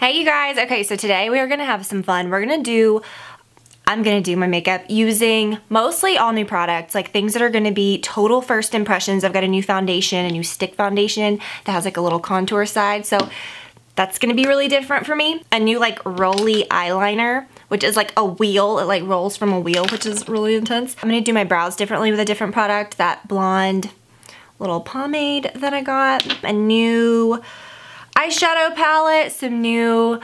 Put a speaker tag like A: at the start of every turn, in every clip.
A: Hey you guys, okay, so today we are gonna have some fun. I'm gonna do my makeup using mostly all new products, like things that are gonna be total first impressions. I've got a new foundation, a new stick foundation that has like a little contour side, so that's gonna be really different for me. A new like rolly eyeliner, which is like a wheel, it like rolls from a wheel, which is really intense. I'm gonna do my brows differently with a different product, that blonde little pomade that I got, a new eyeshadow palette, some new,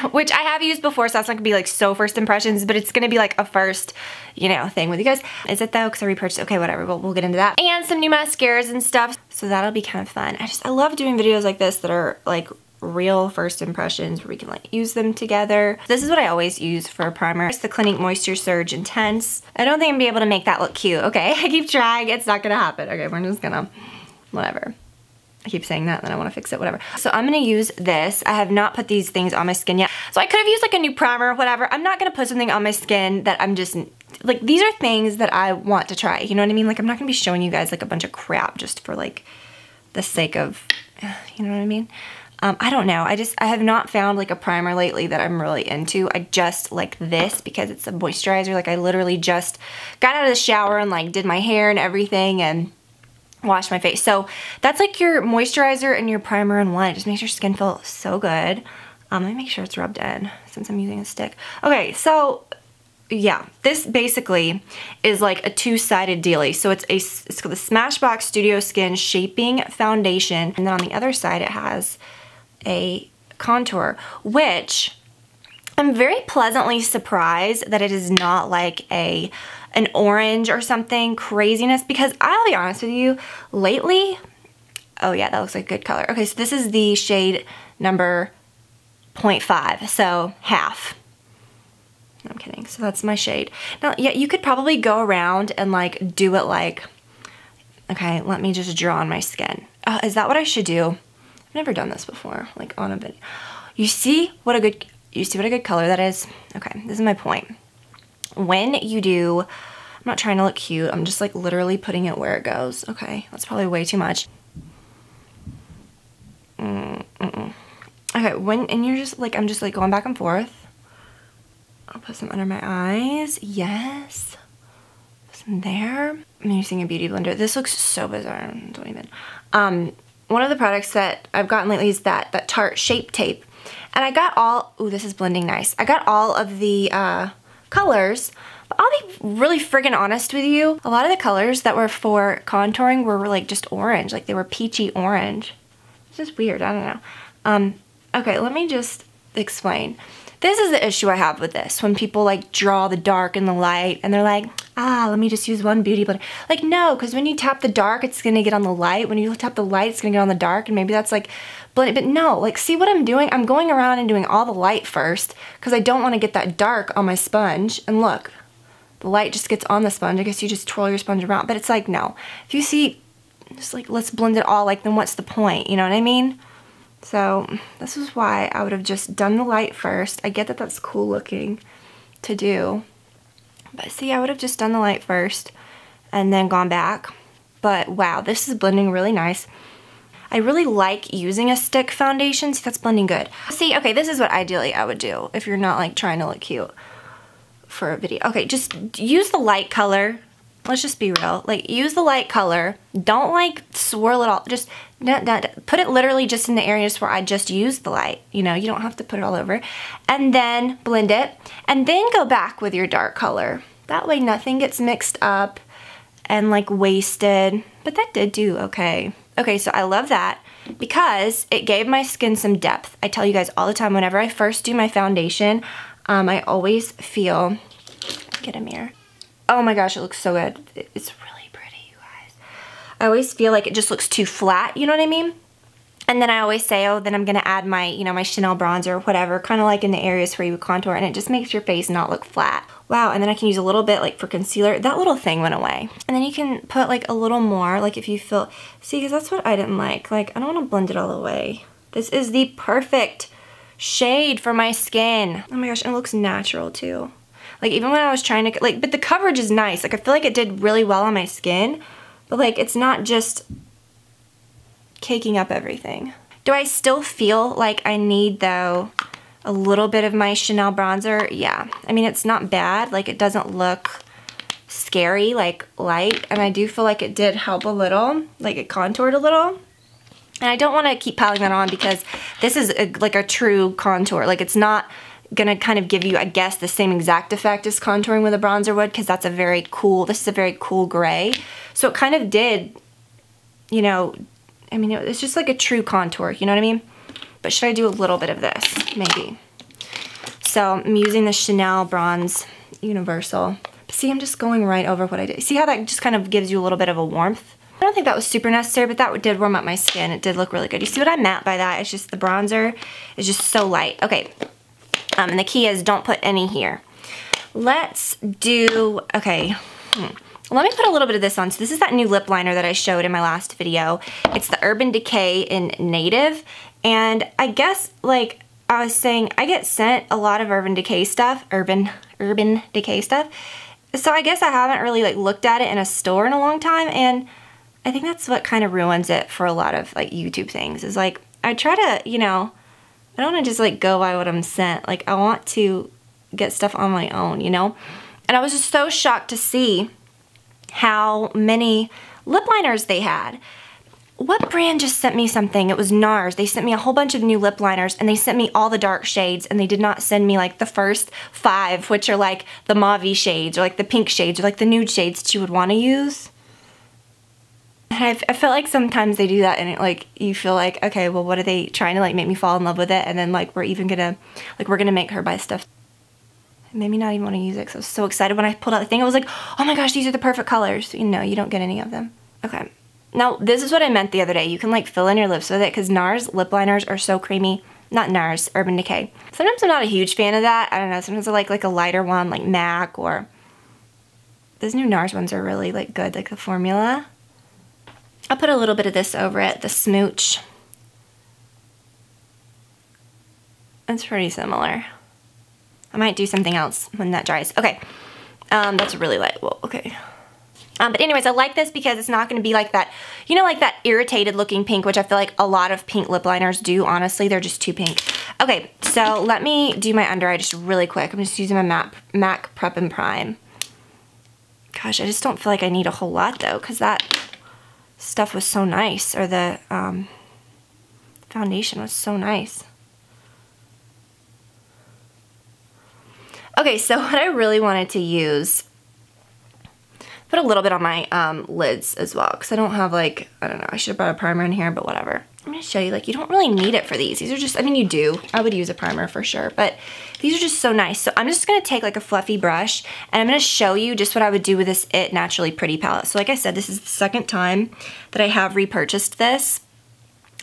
A: which I have used before, so that's not gonna be like so first impressions, but it's gonna be like a first, you know, thing with you guys. Is it though? Because I repurchased, okay, whatever, we'll get into that. And some new mascaras and stuff, so that'll be kind of fun. I love doing videos like this that are like real first impressions where we can like use them together. This is what I always use for a primer. It's the Clinique Moisture Surge Intense. I don't think I'm gonna be able to make that look cute, okay? I keep trying, it's not gonna happen. Okay, we're just gonna, whatever. I keep saying that and then I want to fix it, whatever. So I'm going to use this. I have not put these things on my skin yet. So I could have used like a new primer or whatever. I'm not going to put something on my skin that I'm just, like these are things that I want to try. You know what I mean? Like I'm not going to be showing you guys like a bunch of crap just for like the sake of, you know what I mean? I don't know. I have not found like a primer lately that I'm really into. I just like this because it's a moisturizer. Like I literally just got out of the shower and like did my hair and everything and wash my face. So that's like your moisturizer and your primer in one. It just makes your skin feel so good. Let me make sure it's rubbed in since I'm using a stick. Okay, so yeah, this basically is like a two-sided dealie. So it's called the Smashbox Studio Skin Shaping Foundation, and then on the other side it has a contour, which I'm very pleasantly surprised that it is not like an orange or something craziness, because I'll be honest with you, lately, oh yeah, that looks like a good color. Okay, so this is the shade number 0.5, so half. No, I'm kidding, so that's my shade. Now, yeah, you could probably go around and like do it like, okay, let me just draw on my skin. Is that what I should do? I've never done this before, like on a video. You see what a good color that is? Okay, this is my point. When you do, I'm not trying to look cute, I'm just like literally putting it where it goes. Okay, that's probably way too much. Okay, and you're just like, I'm just like going back and forth. I'll put some under my eyes, yes. Put some there. I'm using a beauty blender. This looks so bizarre, don't even. One of the products that I've gotten lately is that Tarte Shape Tape. And I got all, ooh, this is blending nice. I got all of the colors, but I'll be really friggin' honest with you. A lot of the colors that were for contouring were like just orange, like they were peachy orange. It's just weird, I don't know. Okay, let me just explain. This is the issue I have with this, when people like draw the dark and the light and they're like, let me just use one beauty blender. Like no, because when you tap the dark, it's gonna get on the light. When you tap the light, it's gonna get on the dark, and maybe that's like blended, but no, like see what I'm doing? I'm going around and doing all the light first because I don't want to get that dark on my sponge. And look, the light just gets on the sponge. I guess you just twirl your sponge around, but it's like, no. If you see, just like, let's blend it all, like then what's the point? You know what I mean? So this is why I would have just done the light first. I get that that's cool looking to do, but see, I would have just done the light first and then gone back. But wow, this is blending really nice. I really like using a stick foundation. See, that's blending good. See, okay, this is what ideally I would do if you're not like trying to look cute for a video. Okay, just use the light color. Let's just be real. Like, use the light color. Don't like swirl it all. Just put it literally just in the areas where I just used the light. You know, you don't have to put it all over. And then blend it. And then go back with your dark color. That way nothing gets mixed up and like wasted. But that did do okay. Okay, so I love that because it gave my skin some depth. I tell you guys all the time, whenever I first do my foundation, I always feel, get a mirror. Oh my gosh, it looks so good. It's really pretty, you guys. I always feel like it just looks too flat, you know what I mean? And then I always say, oh, then I'm gonna add my, you know, my Chanel bronzer or whatever, kind of like in the areas where you would contour, and it just makes your face not look flat. Wow, and then I can use a little bit like for concealer. That little thing went away. And then you can put like a little more, like if you feel, see, because that's what I didn't like. Like, I don't wanna blend it all the way. This is the perfect shade for my skin. Oh my gosh, and it looks natural too. Like even when I was trying to, like, but the coverage is nice. Like I feel like it did really well on my skin, but like it's not just caking up everything. Do I still feel like I need, though, a little bit of my Chanel bronzer? Yeah. I mean, it's not bad. Like, it doesn't look scary, like light, and I do feel like it did help a little, like it contoured a little. And I don't want to keep piling that on because this is like a true contour. Like, it's not gonna kind of give you, I guess, the same exact effect as contouring with a bronzer would, because that's a very cool, this is a very cool gray. So it kind of did, you know, I mean, it's just like a true contour, you know what I mean? But should I do a little bit of this? Maybe. So I'm using the Chanel Bronze Universal. See, I'm just going right over what I did. See how that just kind of gives you a little bit of a warmth? I don't think that was super necessary, but that did warm up my skin. It did look really good. You see what I meant by that? It's just the bronzer is just so light. Okay, and the key is don't put any here. Let's do, okay. Let me put a little bit of this on. So this is that new lip liner that I showed in my last video. It's the Urban Decay in Native. And I guess, like I was saying, I get sent a lot of Urban Decay stuff. Urban Decay stuff. So I guess I haven't really like looked at it in a store in a long time, and I think that's what kind of ruins it for a lot of like YouTube things, is like I try to, you know, I don't want to just like go by what I'm sent. Like, I want to get stuff on my own, you know? And I was just so shocked to see how many lip liners they had. What brand just sent me something? It was NARS. They sent me a whole bunch of new lip liners, and they sent me all the dark shades, and they did not send me like the first 5, which are like the mauve shades or like the pink shades or like the nude shades that you would want to use. And I felt like sometimes they do that, and it, like, you feel like, okay, well, what are they trying to like make me fall in love with it? And then like we're gonna make her buy stuff. It made me not even want to use it because I was so excited when I pulled out the thing. I was like, oh my gosh, these are the perfect colors. You know, you don't get any of them. Okay. Now, this is what I meant the other day. You can like fill in your lips with it because NARS lip liners are so creamy. Not NARS, Urban Decay. Sometimes I'm not a huge fan of that. I don't know. Sometimes I like a lighter one like MAC, or those new NARS ones are really like good, like the formula. I'll put a little bit of this over it, the Smooch. It's pretty similar. I might do something else when that dries. Okay, that's really light. Well, okay. But anyways, I like this because it's not going to be like that, you know, like that irritated looking pink, which I feel like a lot of pink lip liners do, honestly. They're just too pink. Okay, so let me do my under eye just really quick. I'm just using my MAC Prep and Prime. Gosh, I just don't feel like I need a whole lot, though, because that stuff was so nice, or the foundation was so nice. Okay, so what I really wanted to use, put a little bit on my lids as well, because I don't have like, I don't know, I should have brought a primer in here, but whatever. I'm going to show you, like, you don't really need it for these. These are just, I mean, you do. I would use a primer for sure, but these are just so nice. So I'm just going to take like a fluffy brush, and I'm going to show you just what I would do with this It Naturally Pretty palette. So like I said, this is the second time that I have repurchased this,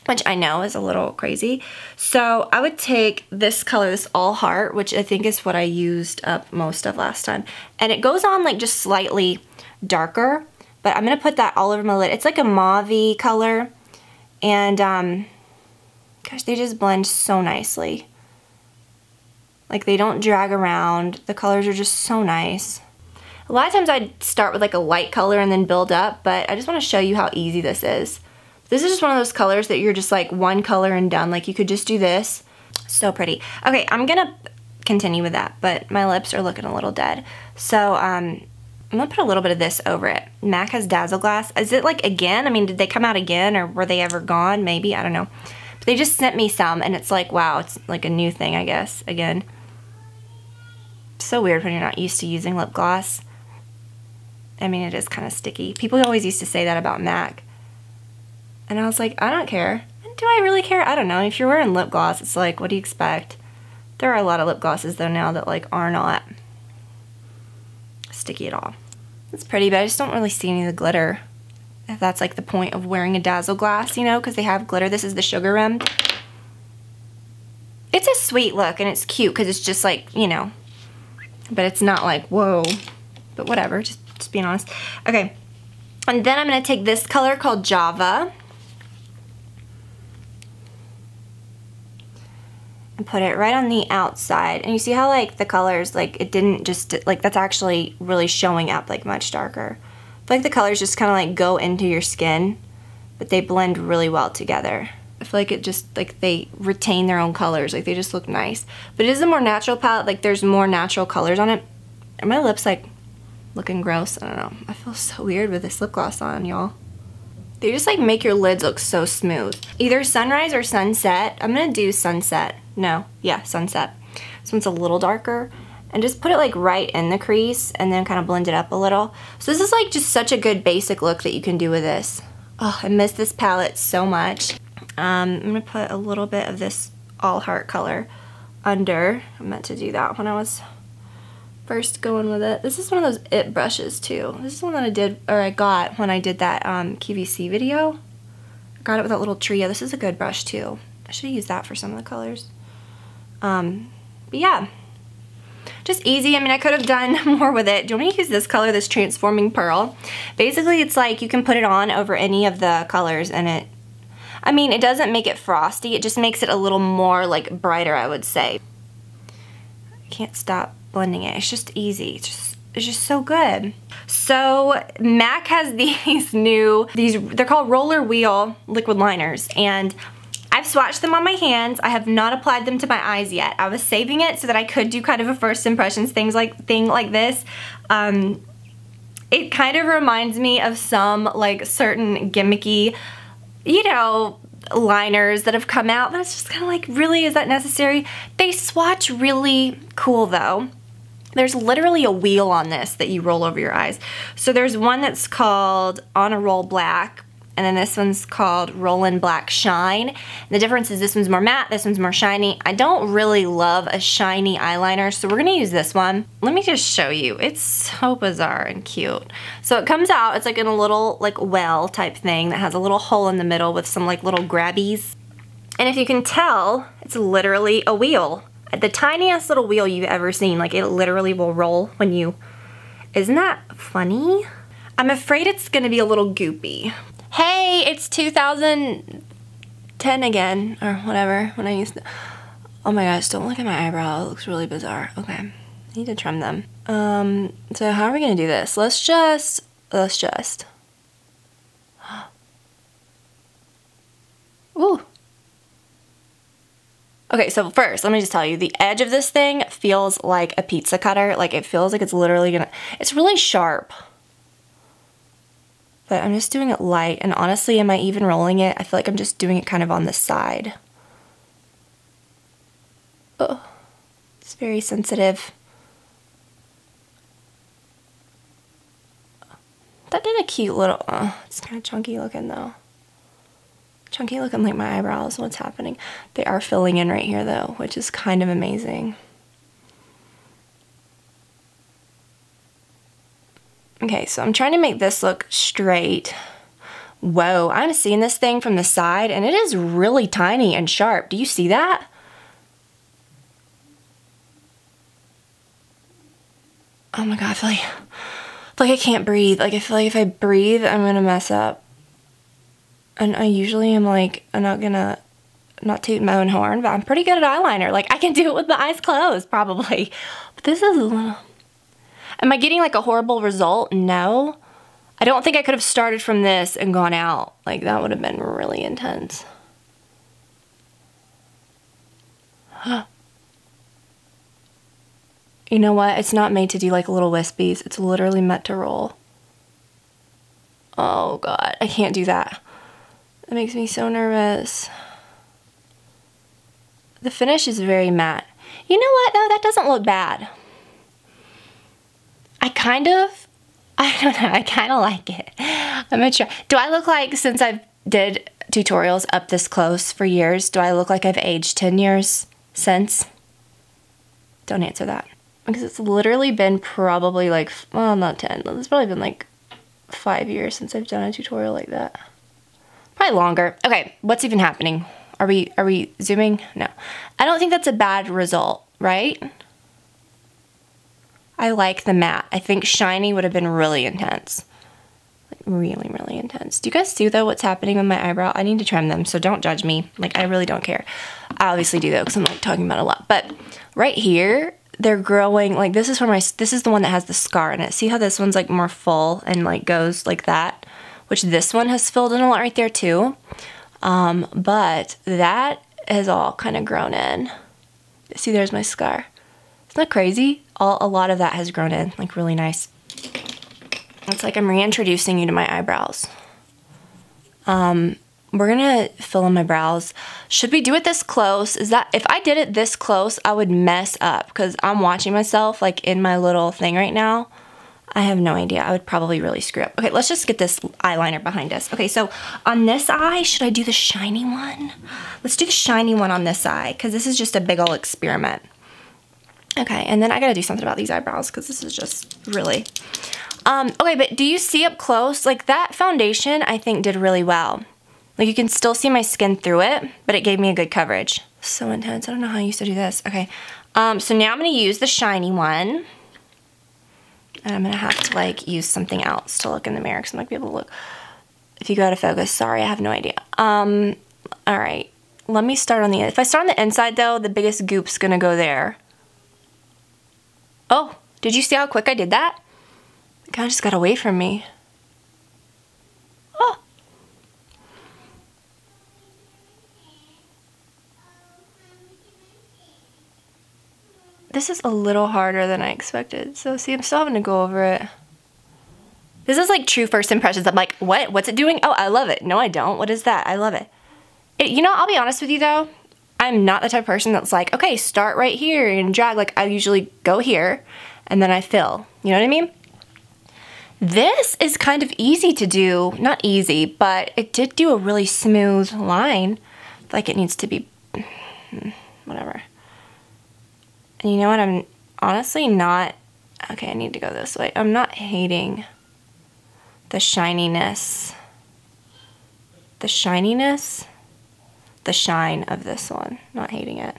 A: which I know is a little crazy. So I would take this color, this All Heart, which I think is what I used up most of last time. And it goes on like just slightly darker, but I'm gonna put that all over my lid. It's like a mauve-y color, and gosh, they just blend so nicely. Like, they don't drag around. The colors are just so nice. A lot of times I'd start with like a light color and then build up, but I just want to show you how easy this is. This is just one of those colors that you're just like one color and done. Like, you could just do this. So pretty. Okay, I'm gonna continue with that, but my lips are looking a little dead. So I'm gonna put a little bit of this over it. MAC has Dazzle Glass. Is it like again? I mean, did they come out again, or were they ever gone? Maybe, I don't know. But they just sent me some, and it's like, wow, it's like a new thing, I guess, again. So weird when you're not used to using lip gloss. I mean, it is kind of sticky. People always used to say that about MAC. And I was like, I don't care. Do I really care? I don't know. If you're wearing lip gloss, it's like, what do you expect? There are a lot of lip glosses, though, now that like are not sticky at all. It's pretty, but I just don't really see any of the glitter. If that's like the point of wearing a Dazzle Glass, you know, because they have glitter. This is the Sugar Rim. It's a sweet look, and it's cute because it's just like, you know, but it's not like, whoa. But whatever, just being honest. Okay, and then I'm going to take this color called Java and put it right on the outside. And you see how like the colors, like it didn't just, like that's actually really showing up like much darker. I feel like the colors just kind of like go into your skin, but they blend really well together. I feel like it just, like, they retain their own colors. Like, they just look nice. But it is a more natural palette. Like, there's more natural colors on it. Are my lips, like, looking gross? I don't know. I feel so weird with this lip gloss on, y'all. They just, like, make your lids look so smooth. Either sunrise or sunset. I'm gonna do sunset. No, yeah, sunset. This one's a little darker. And just put it, like, right in the crease and then kind of blend it up a little. So this is, like, just such a good basic look that you can do with this. Oh, I miss this palette so much. I'm gonna put a little bit of this all heart color under. I meant to do that when I was first going with it. This is one of those IT brushes too. This is one that I got when I did that QVC video. I got it with that little trio. This is a good brush too. I should have used that for some of the colors. But yeah, just easy. I mean, I could have done more with it. Do you want me to use this color, this Transforming Pearl? Basically, it's like you can put it on over any of the colors and it doesn't make it frosty. It just makes it a little more, like, brighter, I would say. I can't stop blending it. It's just easy. It's just so good. So MAC has they're called roller wheel liquid liners, and I've swatched them on my hands. I have not applied them to my eyes yet. I was saving it so that I could do kind of a first impressions thing like this. It kind of reminds me of some, like, certain gimmicky, you know, liners that have come out, but it's just kind of like, really, is that necessary? They swatch really cool though. There's literally a wheel on this that you roll over your eyes. So there's one that's called On a Roll Black, and then this one's called Rollin' Black Shine. And the difference is this one's more matte, this one's more shiny. I don't really love a shiny eyeliner, so we're gonna use this one. Let me just show you. It's so bizarre and cute. So it comes out, it's like in a little, like, well type thing that has a little hole in the middle with some, like, little grabbies. And if you can tell, it's literally a wheel. The tiniest little wheel you've ever seen. Like, it literally will roll when you... Isn't that funny? I'm afraid it's gonna be a little goopy. Hey, it's 2010 again, or whatever, when I used to... Oh my gosh, don't look at my eyebrow. It looks really bizarre. Okay, I need to trim them. So how are we gonna do this? Let's just... Ooh. Okay, so first, let me just tell you, the edge of this thing feels like a pizza cutter. Like, it feels like it's literally gonna... It's really sharp. But I'm just doing it light, and honestly, am I even rolling it? I feel like I'm just doing it kind of on the side. Oh, it's very sensitive. That did a cute little, it's kind of chunky looking though. Chunky looking like my eyebrows, what's happening? They are filling in right here though, which is kind of amazing. Okay, so I'm trying to make this look straight. Whoa, I'm seeing this thing from the side and it is really tiny and sharp. Do you see that? Oh my God, I feel like I can't breathe. Like, I feel like if I breathe, I'm gonna mess up. And I usually am like, I'm not gonna, not toot my own horn, but I'm pretty good at eyeliner. Like, I can do it with my eyes closed, probably. But this is a little... Am I getting like a horrible result? No. I don't think I could have started from this and gone out. Like, that would have been really intense. You know what? It's not made to do like little wispies. It's literally meant to roll. Oh God, I can't do that. That makes me so nervous. The finish is very matte. You know what though? That doesn't look bad. I don't know, I kind of like it. I'm gonna try. Do I look like, since I've did tutorials up this close for years, do I look like I've aged 10 years since? Don't answer that. Because it's literally been probably like, well, not 10. It's probably been like 5 years since I've done a tutorial like that. Probably longer. Okay, what's even happening? Are we zooming? No. I don't think that's a bad result, right? I like the matte. I think shiny would have been really intense. Like, really, really intense. Do you guys see though what's happening with my eyebrow? I need to trim them, so don't judge me. Like, I really don't care. I obviously do though, because I'm like talking about it a lot. But right here, they're growing. Like, this is where this is the one that has the scar in it. See how this one's like more full and like goes like that? Which this one has filled in a lot right there too. But that has all kind of grown in. See, there's my scar. Isn't that crazy? A lot of that has grown in, like really nice. It's like I'm reintroducing you to my eyebrows. We're gonna fill in my brows. Should we do it this close? If I did it this close, I would mess up because I'm watching myself like in my little thing right now. I have no idea. I would probably really screw up. Okay, let's just get this eyeliner behind us. Okay, so on this eye, should I do the shiny one? Let's do the shiny one on this eye because this is just a big old experiment. Okay, and then I gotta do something about these eyebrows because this is just really... okay, but do you see up close? Like that foundation, I think did really well. Like you can still see my skin through it, but it gave me a good coverage. So intense. I don't know how I used to do this. Okay, so now I'm gonna use the shiny one. And I'm gonna have to like use something else to look in the mirror because I'm not gonna be able to look. If you go out of focus, sorry, I have no idea. All right, let me start on the, if I start on the inside though, the biggest goop's gonna go there. Oh, did you see how quick I did that? It kind of just got away from me. Oh. This is a little harder than I expected. So see, I'm still having to go over it. This is like true first impressions. I'm like, what? What's it doing? Oh, I love it. No, I don't. What is that? I love it. You know, I'll be honest with you though. I'm not the type of person that's like, okay, start right here and drag. Like I usually go here and then I fill. You know what I mean? This is kind of easy to do. Not easy, but it did do a really smooth line. Like it needs to be, whatever. And you know what? I'm honestly not, okay, I need to go this way. I'm not hating the shininess. The shininess? The shine of this one. Not hating it.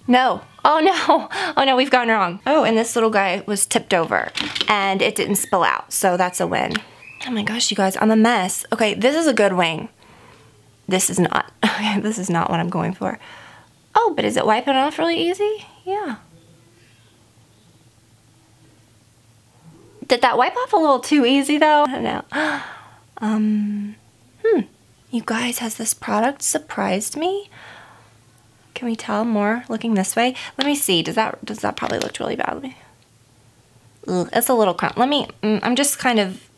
A: No. Oh no. Oh no, we've gone wrong. Oh, and this little guy was tipped over and it didn't spill out. So that's a win. Oh my gosh, you guys, I'm a mess. Okay, this is a good wing. This is not. Okay, this is not what I'm going for. Oh, but is it wiping off really easy? Yeah. Did that wipe off a little too easy though? I don't know. You guys, has this product surprised me? Can we tell more looking this way? Let me see. Does that probably look really bad? Let me. Ugh, it's a little crumb. Let me. I'm just kind of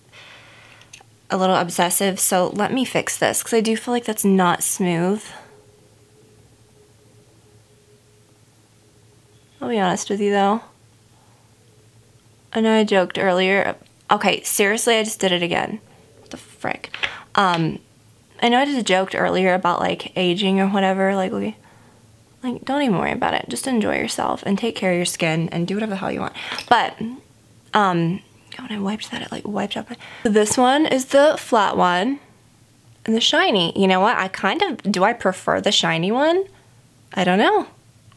A: a little obsessive, so let me fix this because I do feel like that's not smooth. I'll be honest with you though. I know I joked earlier. Okay, seriously, I just did it again. What the frick? I know I just joked earlier about like aging or whatever. Like, don't even worry about it. Just enjoy yourself and take care of your skin and do whatever the hell you want. But, when I wiped that, it like wiped up. This one is the flat one and the shiny. You know what? Do I prefer the shiny one? I don't know.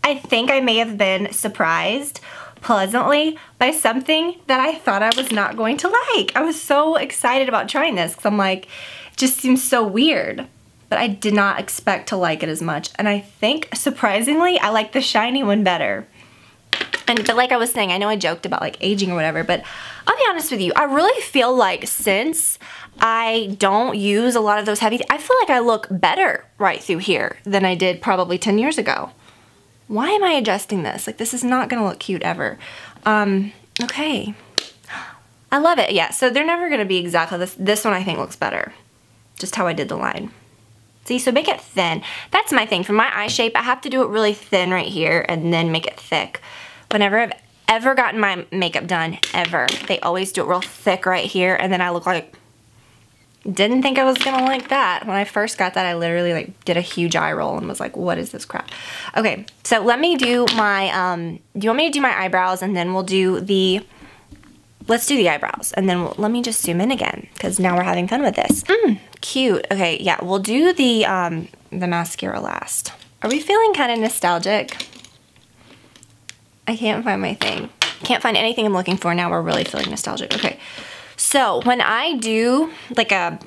A: I think I may have been surprised pleasantly by something that I thought I was not going to like. I was so excited about trying this because I'm like, it just seems so weird. But I did not expect to like it as much. And I think, surprisingly, I like the shiny one better. But like I was saying, I know I joked about like aging or whatever, but I'll be honest with you, I really feel like since I don't use a lot of those heavy, I feel like I look better right through here than I did probably 10 years ago. Why am I adjusting this? Like this is not gonna look cute ever. Okay. I love it, yeah, so they're never gonna be exactly this. This one I think looks better. Just how I did the line. See, so make it thin. That's my thing. For my eye shape, I have to do it really thin right here and then make it thick. Whenever I've ever gotten my makeup done, ever, they always do it real thick right here and then I look like, didn't think I was gonna like that. When I first got that, I literally like did a huge eye roll and was like, what is this crap? Okay, so let me do my, do you want me to do my eyebrows and then we'll do the, let's do the eyebrows and then let me just zoom in again because now we're having fun with this. Cute. Okay, yeah, we'll do the mascara last. Are we feeling kind of nostalgic? I can't find my thing. Can't find anything I'm looking for. Now we're really feeling nostalgic. Okay, so when I do like a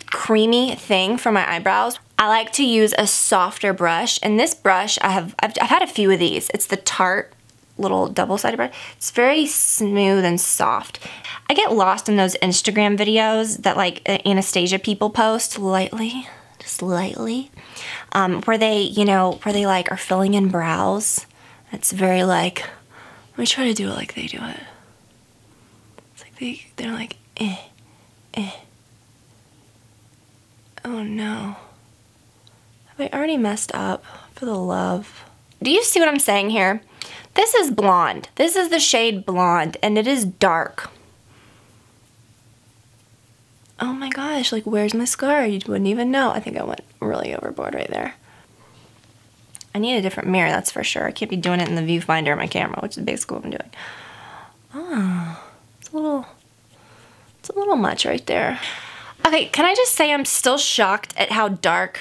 A: creamy thing for my eyebrows, I like to use a softer brush. And this brush, I've had a few of these. It's the Tarte little double-sided brush. It's very smooth and soft. I get lost in those Instagram videos that like Anastasia people post lightly, just lightly, where they, you know, where they like are filling in brows. It's very like, let me try to do it like they do it. It's like they're like, Oh no. Have I already messed up? For the love. Do you see what I'm saying here? This is blonde. This is the shade blonde, and it is dark. Oh my gosh, like where's my scar? You wouldn't even know. I think I went really overboard right there. I need a different mirror, that's for sure. I can't be doing it in the viewfinder of my camera, which is basically what I'm doing. Oh, it's a little much right there. Okay, can I just say I'm still shocked at how dark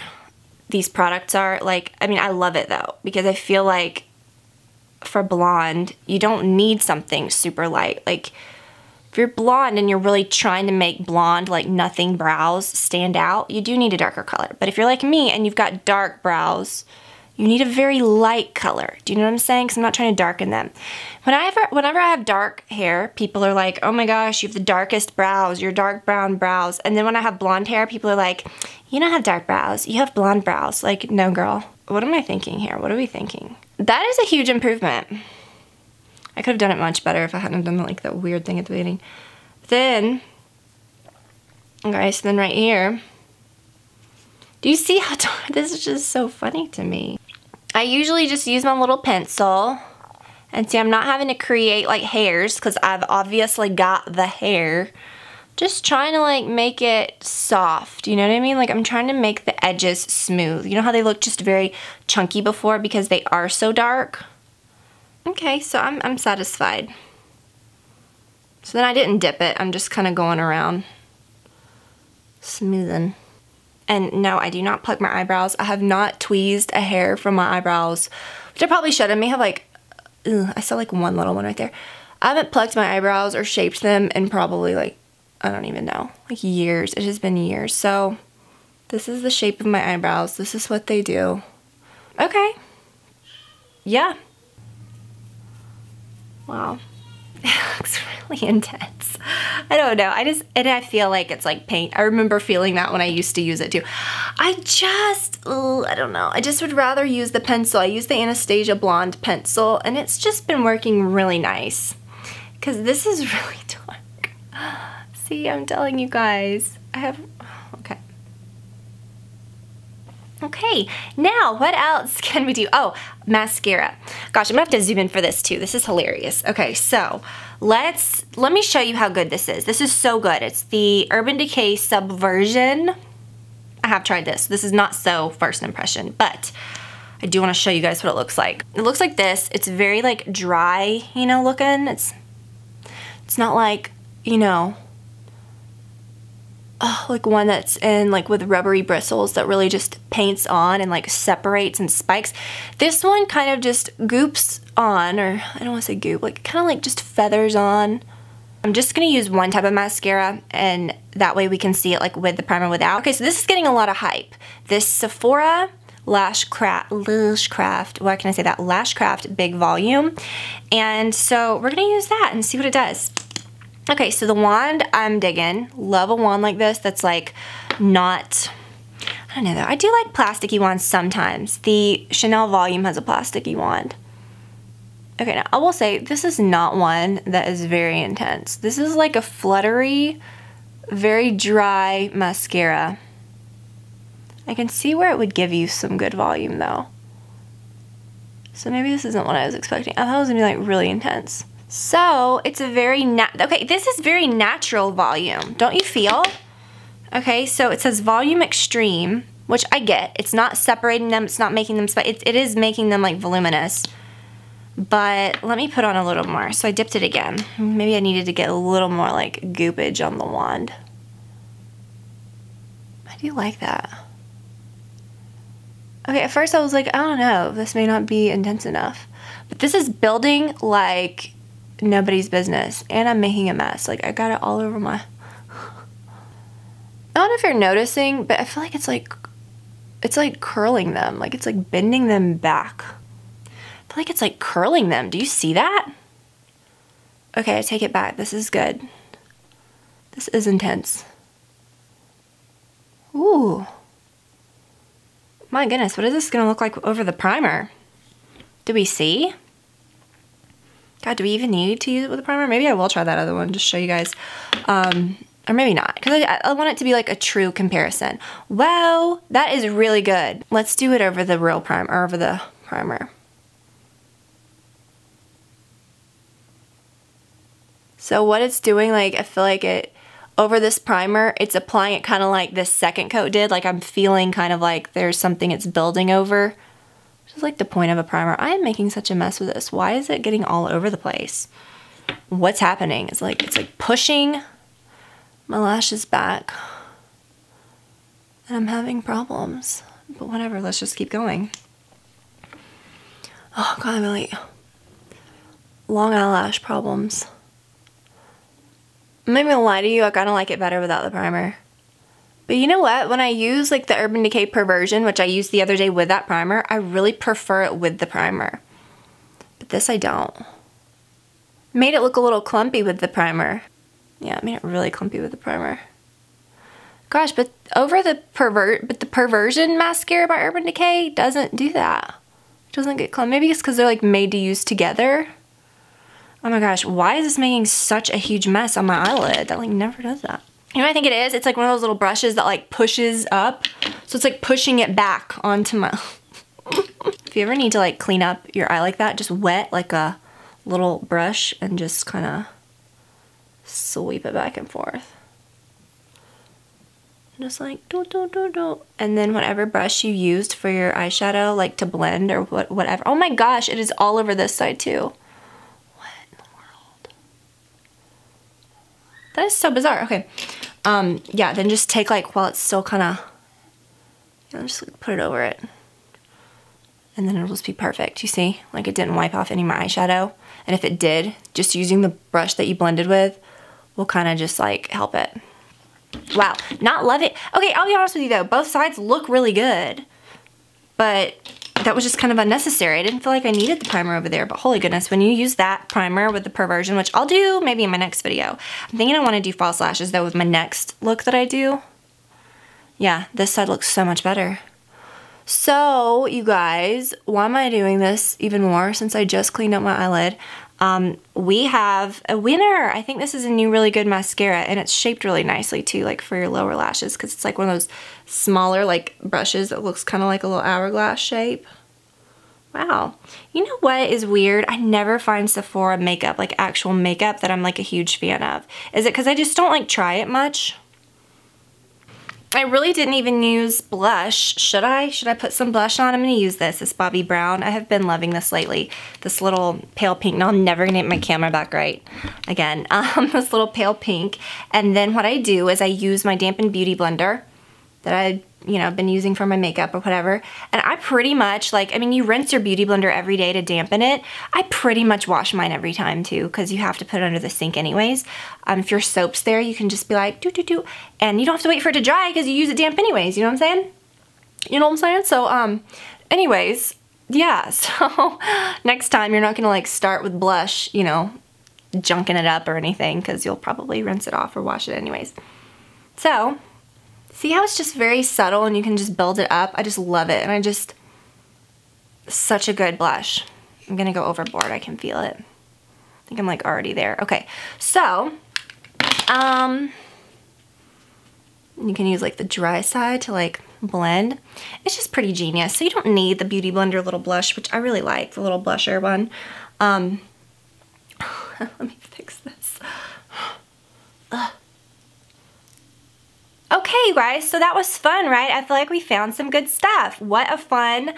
A: these products are. Like, I mean, I love it though, because I feel like for blonde, you don't need something super light. Like, if you're blonde and you're really trying to make blonde, like nothing brows stand out, you do need a darker color. But if you're like me and you've got dark brows, you need a very light color. Do you know what I'm saying? Because I'm not trying to darken them. Whenever I have dark hair, people are like, oh my gosh, you have the darkest brows, your dark brown brows. And then when I have blonde hair, people are like, you don't have dark brows, you have blonde brows. Like, no girl. What am I thinking here? What are we thinking? That is a huge improvement. I could have done it much better if I hadn't done like that weird thing at the beginning. Then, okay, so then right here, do you see how dark? This is just so funny to me. I usually just use my little pencil, and see, I'm not having to create like hairs because I've obviously got the hair. Just trying to like make it soft, you know what I mean? Like I'm trying to make the edges smooth. You know how they look just very chunky before because they are so dark? Okay, so I'm satisfied. So then I didn't dip it. I'm just kind of going around smoothing. And no, I do not pluck my eyebrows. I have not tweezed a hair from my eyebrows, which I probably should. I may have like, I saw like one little one right there. I haven't plucked my eyebrows or shaped them in probably like, I don't even know, like years. It has been years. So this is the shape of my eyebrows. This is what they do. Okay. Yeah. Wow. It looks really intense. I don't know. I feel like it's like paint. I remember feeling that when I used to use it too. I don't know. I just would rather use the pencil. I use the Anastasia Blonde pencil, and it's just been working really nice. Because this is really dark. See, I'm telling you guys. Okay. Okay, now what else can we do? Oh, mascara. Gosh, I'm gonna have to zoom in for this too. This is hilarious. Okay, so let me show you how good this is. This is so good. It's the Urban Decay Subversion. I have tried this. This is not so first impression, but I do want to show you guys what it looks like. It looks like this. It's very like dry, you know, looking. It's not like, you know, like one that's in like with rubbery bristles that really just paints on and like separates and spikes. This one kind of just goops on, or I don't want to say goop, like kind of like just feathers on. I'm just going to use one type of mascara, and that way we can see it like with the primer without. Okay, so this is getting a lot of hype. This Sephora Lashcraft, why can I say that? Lashcraft Big Volume. And so we're going to use that and see what it does. Okay, so the wand I'm digging. Love a wand like this that's like not, I don't know though. I do like plasticky wands sometimes. The Chanel Volume has a plasticky wand. Okay, now I will say this is not one that is very intense. This is like a fluttery, very dry mascara. I can see where it would give you some good volume though. So maybe this isn't what I was expecting. I thought it was gonna be like really intense. So it's a very, okay, this is very natural volume, don't you feel? Okay, so it says Volume Extreme, which I get. It's not separating them, it's not making them, it is making them like voluminous. But let me put on a little more. So I dipped it again. Maybe I needed to get a little more like goopage on the wand. I do like that. Okay, at first I was like, I don't know, this may not be intense enough. But this is building like nobody's business, and I'm making a mess. Like I got it all over my, I don't know if you're noticing, but I feel like it's like curling them, like it's like bending them back. I feel like it's like curling them. Do you see that? Okay, I take it back. This is good. This is intense. Ooh. My goodness, what is this gonna look like over the primer? Do we see? God, do we even need to use it with a primer? Maybe I will try that other one, just show you guys. Or maybe not, because I want it to be like a true comparison. Wow, that is really good. Let's do it over the real primer, or over the primer. So what it's doing, like, I feel like it, over this primer, it's applying it kind of like this second coat did. Like I'm feeling kind of like there's something it's building over. Which is like the point of a primer. I am making such a mess with this. Why is it getting all over the place? What's happening? It's like pushing my lashes back. And I'm having problems. But whatever, let's just keep going. Oh God, I'm really long eyelash problems. I'm not even gonna lie to you, I kind of like it better without the primer. But you know what? When I use like the Urban Decay Perversion, which I used the other day with that primer, I really prefer it with the primer. But this I don't. Made it look a little clumpy with the primer. Yeah, it made it really clumpy with the primer. Gosh, but over the Perversion mascara by Urban Decay doesn't do that. It doesn't get clumpy. Maybe it's because they're like made to use together. Oh my gosh, why is this making such a huge mess on my eyelid? That like never does that. You know what I think it is? It's like one of those little brushes that like pushes up. So it's like pushing it back onto my... If you ever need to like clean up your eye like that, just wet like a little brush and just kind of sweep it back and forth. Just like do do do do. And then whatever brush you used for your eyeshadow, like to blend or whatever. Oh my gosh, it is all over this side too. That is so bizarre. Okay. Yeah, then just take like, while it's still kind of, you know, just like put it over it. And then it'll just be perfect. You see? Like it didn't wipe off any of my eyeshadow. And if it did, just using the brush that you blended with will kind of just like help it. Wow. Not love it. Okay, I'll be honest with you though. Both sides look really good. But that was just kind of unnecessary. I didn't feel like I needed the primer over there, but holy goodness, when you use that primer with the Perversion, which I'll do maybe in my next video. I'm thinking I want to do false lashes though with my next look that I do. Yeah, this side looks so much better. So, you guys, why am I doing this even more since I just cleaned up my eyelid? We have a winner. I think this is a new really good mascara, and it's shaped really nicely too, like for your lower lashes, because it's like one of those smaller like brushes that looks kind of like a little hourglass shape. Wow. You know what is weird? I never find Sephora makeup, like actual makeup, that I'm like a huge fan of. Is it because I just don't like try it much? I really didn't even use blush. Should I? Should I put some blush on? I'm going to use this. This Bobbi Brown. I have been loving this lately. This little pale pink. No, I'm never going to get my camera back right again. This little pale pink. And then what I do is I use my Dampen Beauty Blender that I, you know, been using for my makeup or whatever. And I pretty much, like, I mean, you rinse your Beauty Blender every day to dampen it. I pretty much wash mine every time too, because you have to put it under the sink anyways. If your soap's there, you can just be like, do. And you don't have to wait for it to dry because you use it damp anyways, you know what I'm saying? You know what I'm saying? So, anyways, yeah, so next time you're not gonna like start with blush, you know, junking it up or anything, because you'll probably rinse it off or wash it anyways. So, see how it's just very subtle and you can just build it up? I just love it, and I just, such a good blush. I'm gonna go overboard, I can feel it. I think I'm like already there. Okay, so, you can use like the dry side to like blend. It's just pretty genius. So you don't need the Beauty Blender little blush, which I really like, the little blusher one. Let me fix this. Okay, you guys, so that was fun, right? I feel like we found some good stuff. What fun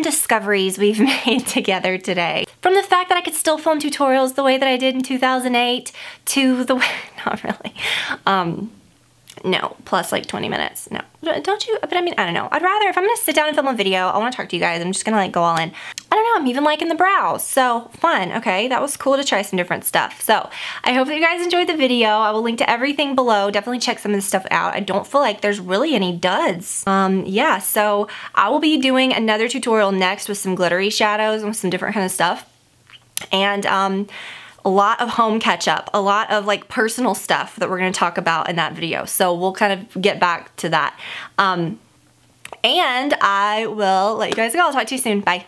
A: discoveries we've made together today. From the fact that I could still film tutorials the way that I did in 2008 to the way, not really, no, plus like 20 minutes, no. Don't you, but I mean, I don't know. I'd rather, if I'm gonna sit down and film a video, I wanna talk to you guys, I'm just gonna like go all in. I don't know, I'm even liking the brows. So fun. Okay, that was cool to try some different stuff. So I hope that you guys enjoyed the video. I will link to everything below. Definitely check some of this stuff out. I don't feel like there's really any duds. Yeah, so I will be doing another tutorial next with some glittery shadows and with some different kind of stuff. And a lot of home catch-up, a lot of like personal stuff that we're going to talk about in that video. So we'll kind of get back to that. And I will let you guys go. I'll talk to you soon. Bye.